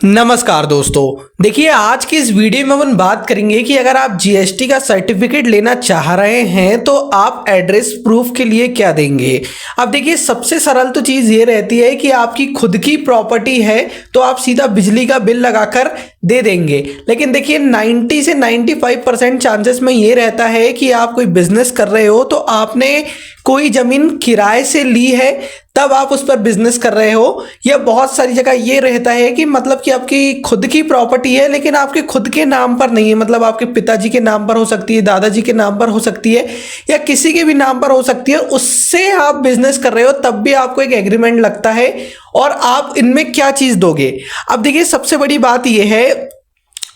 नमस्कार दोस्तों, देखिए आज की इस वीडियो में हम बात करेंगे कि अगर आप जीएसटी का सर्टिफिकेट लेना चाह रहे हैं तो आप एड्रेस प्रूफ के लिए क्या देंगे। अब देखिए सबसे सरल तो चीज़ ये रहती है कि आपकी खुद की प्रॉपर्टी है तो आप सीधा बिजली का बिल लगाकर दे देंगे, लेकिन देखिए 90 से 95% चांसेस में ये रहता है कि आप कोई बिजनेस कर रहे हो तो आपने कोई ज़मीन किराए से ली है तब आप उस पर बिजनेस कर रहे हो, या बहुत सारी जगह ये रहता है कि मतलब कि आपकी खुद की प्रॉपर्टी है लेकिन आपके खुद के नाम पर नहीं है, मतलब आपके पिताजी के नाम पर हो सकती है, दादाजी के नाम पर हो सकती है, या किसी के भी नाम पर हो सकती है, उससे आप बिजनेस कर रहे हो तब भी आपको एक एग्रीमेंट लगता है। और आप इनमें क्या चीज़ दोगे। अब देखिए सबसे बड़ी बात यह है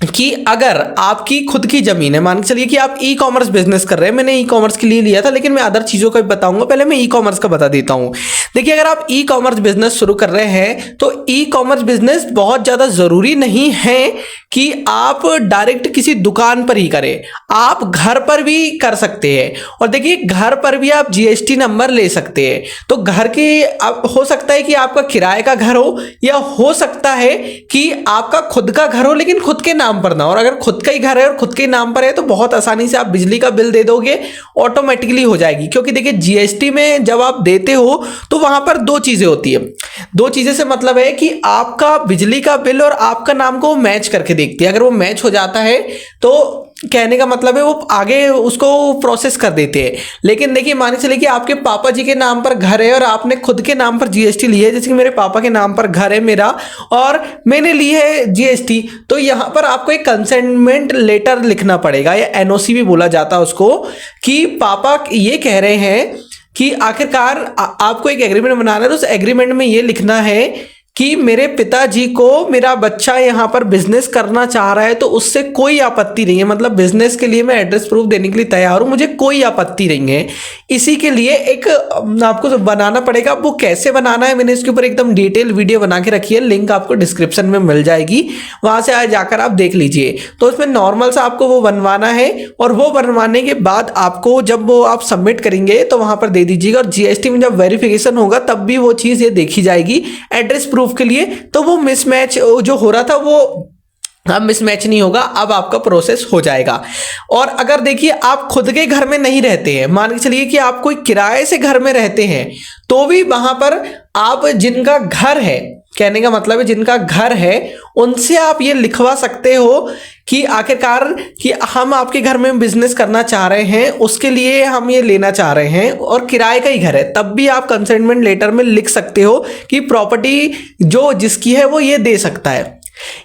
कि अगर आपकी खुद की जमीन है, मान के चलिए कि आप ई कॉमर्स बिजनेस कर रहे हैं, मैंने ई कॉमर्स के लिए लिया था लेकिन मैं अदर चीज़ों का भी बताऊंगा, पहले मैं ई कॉमर्स का बता देता हूं। देखिए अगर आप ई कॉमर्स बिजनेस शुरू कर रहे हैं तो ई कॉमर्स बिजनेस बहुत ज़्यादा ज़रूरी नहीं है कि आप डायरेक्ट किसी दुकान पर ही करें, आप घर पर भी कर सकते हैं। और देखिए घर पर भी आप जीएसटी नंबर ले सकते हैं। तो घर के हो सकता है कि आपका किराए का घर हो या हो सकता है कि आपका खुद का घर हो लेकिन खुद के नाम पर ना। और अगर खुद का ही घर है और खुद के नाम पर है तो बहुत आसानी से आप बिजली का बिल दे दोगे, ऑटोमेटिकली हो जाएगी। क्योंकि देखिए जीएसटी में जब आप देते हो तो वहां पर दो चीजें होती है। दो चीजें से मतलब है कि आपका बिजली का बिल और आपका नाम को मैच करके देखती है। अगर वो मैच हो जाता है तो कहने का मतलब है वो आगे उसको प्रोसेस कर देते हैं। लेकिन देखिए मान के चलिए कि आपके पापा जी के नाम पर घर है और आपने खुद के नाम पर जीएसटी ली है, जैसे कि मेरे पापा के नाम पर घर है मेरा और मैंने ली है जीएसटी, तो यहाँ पर आपको एक कंसेंटमेंट लेटर लिखना पड़ेगा, या एनओसी भी बोला जाता है उसको, कि पापा ये कह रहे हैं कि आखिरकार आपको एक एग्रीमेंट बनाना है। तो उस एग्रीमेंट में ये लिखना है कि मेरे पिताजी को मेरा बच्चा यहाँ पर बिजनेस करना चाह रहा है तो उससे कोई आपत्ति नहीं है, मतलब बिजनेस के लिए मैं एड्रेस प्रूफ देने के लिए तैयार हूँ, मुझे कोई आपत्ति नहीं है। इसी के लिए एक आपको बनाना पड़ेगा। वो कैसे बनाना है मैंने इसके ऊपर एकदम डिटेल वीडियो बना के रखी है, लिंक आपको डिस्क्रिप्शन में मिल जाएगी, वहां से जाकर आप देख लीजिए। तो उसमें नॉर्मल सा आपको वो बनवाना है और वो बनवाने के बाद आपको जब वो आप सबमिट करेंगे तो वहां पर दे दीजिएगा। और जीएसटी में जब वेरिफिकेशन होगा तब भी वो चीज़ ये देखी जाएगी एड्रेस प्रूफ के लिए, तो वो मिसमैच जो हो रहा था वो अब मिसमैच नहीं होगा, अब आपका प्रोसेस हो जाएगा। और अगर देखिए आप खुद के घर में नहीं रहते हैं, मान के चलिए कि आप कोई किराए से घर में रहते हैं, तो भी वहां पर आप जिनका घर है, कहने का मतलब है जिनका घर है, उनसे आप ये लिखवा सकते हो कि आखिरकार कि हम आपके घर में बिजनेस करना चाह रहे हैं, उसके लिए हम ये लेना चाह रहे हैं और किराए का ही घर है, तब भी आप कंसेंटमेंट लेटर में लिख सकते हो कि प्रॉपर्टी जो जिसकी है वो ये दे सकता है।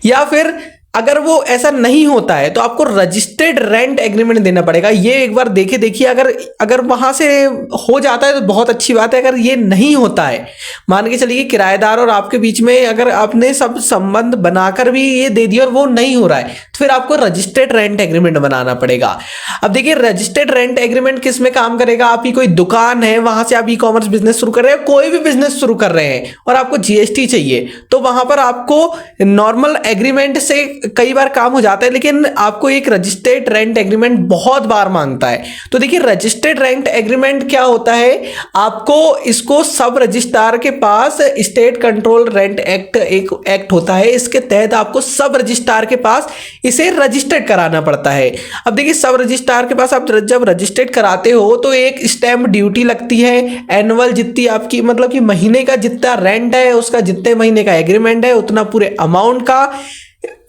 या फिर अगर वो ऐसा नहीं होता है तो आपको रजिस्टर्ड रेंट एग्रीमेंट देना पड़ेगा। ये एक बार देखिए अगर वहां से हो जाता है तो बहुत अच्छी बात है। अगर ये नहीं होता है, मान के चलिए किराएदार और आपके बीच में अगर आपने सब संबंध बनाकर भी ये दे दिया और वो नहीं हो रहा है, तो फिर आपको रजिस्टर्ड रेंट एग्रीमेंट बनाना पड़ेगा। अब देखिए रजिस्टर्ड रेंट एग्रीमेंट किस में काम करेगा। आपकी कोई दुकान है, वहां से आप ई कॉमर्स बिजनेस शुरू कर रहे हैं, कोई भी बिजनेस शुरू कर रहे हैं और आपको जीएसटी चाहिए, तो वहां पर आपको नॉर्मल एग्रीमेंट से कई बार काम हो जाता है, लेकिन आपको एक रजिस्टर्ड रेंट एग्रीमेंट बहुत बार मांगता है। तो देखिए रजिस्टर्ड रेंट एग्रीमेंट क्या होता है, आपको इसको सब रजिस्ट्रार के पास स्टेट कंट्रोल रेंट एक्ट एक एक्ट होता है, इसके तहत आपको सब रजिस्ट्रार के पास इसे रजिस्टर्ड कराना पड़ता है। अब देखिए सब रजिस्ट्रार के पास आप जब रजिस्टर्ड कराते हो तो एक स्टैंप ड्यूटी लगती है, एनुअल जितनी आपकी मतलब कि महीने का जितना रेंट है उसका जितने महीने का एग्रीमेंट है उतना पूरे अमाउंट का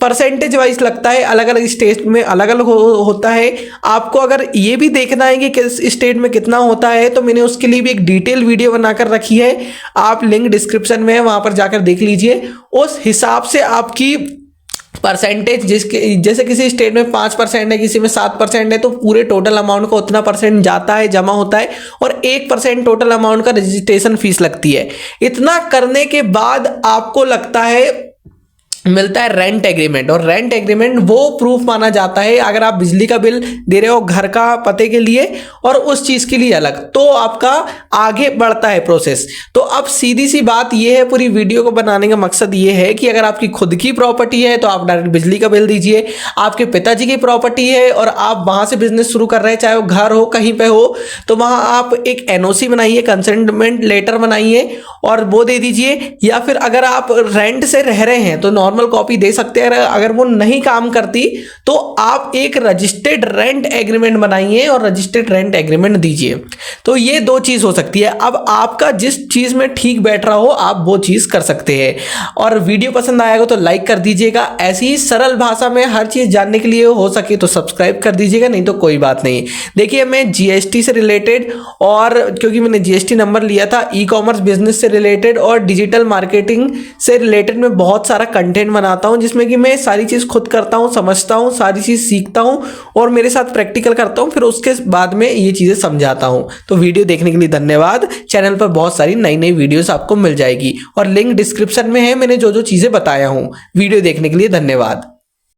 परसेंटेज वाइज लगता है, अलग अलग स्टेट में अलग अलग होता है। आपको अगर ये भी देखना है कि किस स्टेट में कितना होता है तो मैंने उसके लिए भी एक डिटेल वीडियो बनाकर रखी है, आप लिंक डिस्क्रिप्शन में है, वहां पर जाकर देख लीजिए। उस हिसाब से आपकी परसेंटेज जैसे किसी स्टेट में 5% है, किसी में 7% है, तो पूरे टोटल अमाउंट का उतना परसेंट जाता है, जमा होता है, और 1% टोटल अमाउंट का रजिस्ट्रेशन फीस लगती है। इतना करने के बाद आपको लगता है मिलता है रेंट एग्रीमेंट। और रेंट एग्रीमेंट वो प्रूफ माना जाता है अगर आप बिजली का बिल दे रहे हो घर का पते के लिए और उस चीज के लिए अलग, तो आपका आगे बढ़ता है प्रोसेस। तो अब सीधी सी बात ये है, पूरी वीडियो को बनाने का मकसद ये है कि अगर आपकी खुद की प्रॉपर्टी है तो आप डायरेक्ट बिजली का बिल दीजिए। आपके पिताजी की प्रॉपर्टी है और आप वहां से बिजनेस शुरू कर रहे हैं, चाहे वो घर हो कहीं पे हो, तो वहां आप एक एनओसी बनाइए, कंसेंटमेंट लेटर बनाइए और वो दे दीजिए। या फिर अगर आप रेंट से रह रहे हैं तो नॉर्मल नॉर्मल कॉपी दे सकते हैं। अगर वो नहीं काम करती तो आप एक रजिस्टर्ड रेंट एग्रीमेंट बनाइए और रजिस्टर्ड रेंट एग्रीमेंट दीजिए। तो ये दो चीज हो सकती है। अब आपका जिस चीज में ठीक बैठ रहा हो आप वो चीज कर सकते हैं। और वीडियो पसंद आएगा तो लाइक कर दीजिएगा। ऐसी ही सरल भाषा में हर चीज जानने के लिए हो सके तो सब्सक्राइब कर दीजिएगा, नहीं तो कोई बात नहीं। देखिए मैं जीएसटी से रिलेटेड, और क्योंकि मैंने जीएसटी नंबर लिया था, ई कॉमर्स बिजनेस से रिलेटेड और डिजिटल मार्केटिंग से रिलेटेड मैं बहुत सारा कंटेंट बनाता हूं, जिसमें कि मैं सारी चीज खुद करता हूं, समझता हूं, सारी चीज सीखता हूं और मेरे साथ प्रैक्टिकल करता हूं, फिर उसके बाद में ये चीजें समझाता हूं। तो वीडियो देखने के लिए धन्यवाद। चैनल पर बहुत सारी नई नई वीडियोस आपको मिल जाएगी और लिंक डिस्क्रिप्शन में है, मैंने जो जो चीजें बताया हूं। वीडियो देखने के लिए धन्यवाद।